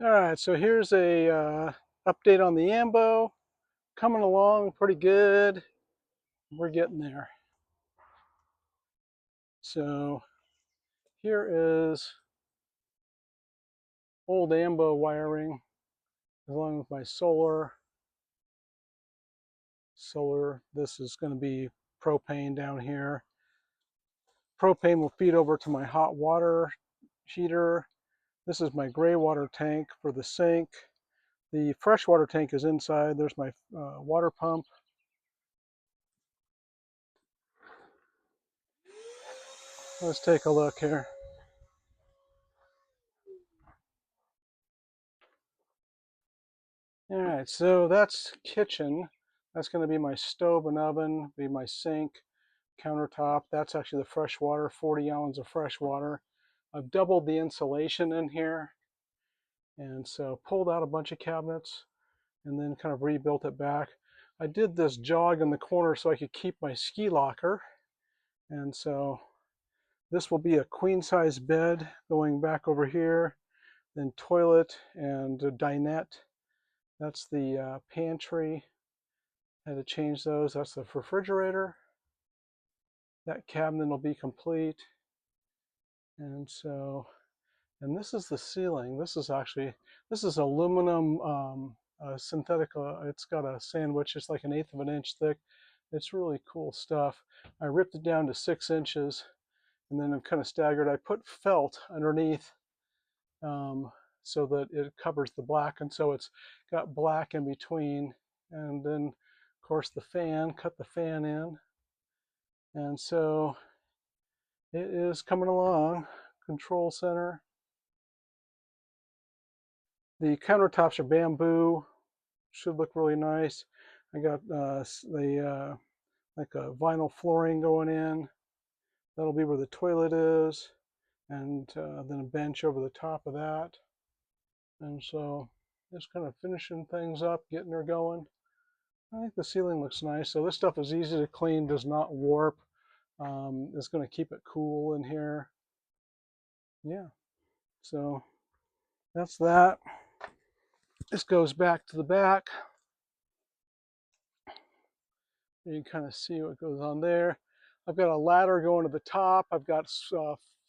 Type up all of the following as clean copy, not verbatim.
All right, so here's a update on the Ambo. Coming along pretty good. We're getting there. So here is old Ambo wiring along with my solar. This is going to be propane down here. Propane will feed over to my hot water heater. This is my gray water tank for the sink. The freshwater tank is inside. There's my water pump. Let's take a look here. All right, so that's kitchen. That's going to be my stove and oven, be my sink, countertop. That's actually the fresh water, 40 gallons of fresh water. I've doubled the insulation in here, and so pulled out a bunch of cabinets and then kind of rebuilt it back. I did this jog in the corner so I could keep my ski locker, and so this will be a queen size bed going back over here, then toilet and a dinette. That's the pantry. Had to change those. That's the refrigerator. That cabinet will be complete. And so, and this is the ceiling. This is aluminum synthetic. It's got a sandwich. It's like 1/8 of an inch thick. It's really cool stuff. I ripped it down to 6 inches, and then I'm kind of staggered. I put felt underneath so that it covers the black, and so it's got black in between. And then, of course, the fan, cut the fan in. And so it is coming along. Control center. The countertops are bamboo. Should look really nice. I got like a vinyl flooring going in. That'll be where the toilet is, and then a bench over the top of that. And so just kind of finishing things up, getting her going. I think the ceiling looks nice. So this stuff is easy to clean, does not warp. It's going to keep it cool in here. Yeah, so that's that. This goes back to the back. You can kind of see what goes on there. I've got a ladder going to the top. I've got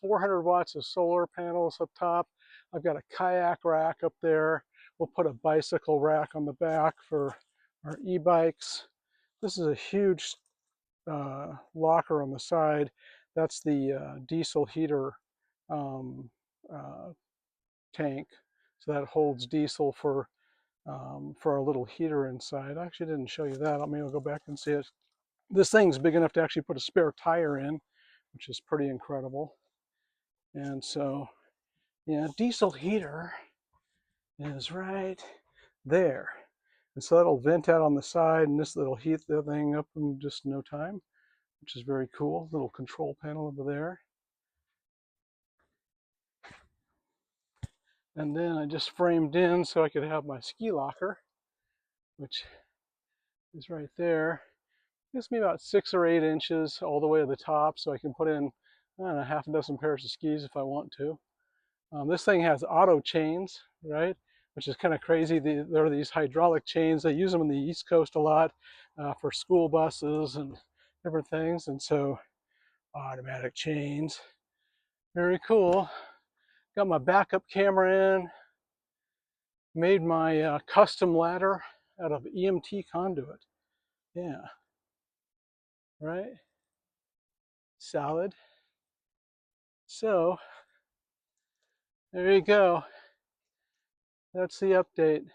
400 watts of solar panels up top. I've got a kayak rack up there. We'll put a bicycle rack on the back for our e-bikes. This is a huge locker on the side. That's the diesel heater tank. So that holds diesel for our little heater inside. I actually didn't show you that. Maybe I'll go back and see it. This thing's big enough to actually put a spare tire in, which is pretty incredible. And so, yeah, diesel heater is right there. And so that'll vent out on the side, and this little heat the thing up in just no time, which is very cool. Little control panel over there. And then I just framed in so I could have my ski locker, which is right there. Gives me about 6 or 8 inches all the way to the top, so I can put in, I don't know, half a dozen pairs of skis if I want to. This thing has auto chains, right? Which is kind of crazy. There are these hydraulic chains. They use them on the East Coast a lot for school buses and different things. And so automatic chains, very cool. Got my backup camera in. Made my custom ladder out of EMT conduit. Yeah, right? Solid. So there you go. That's the update.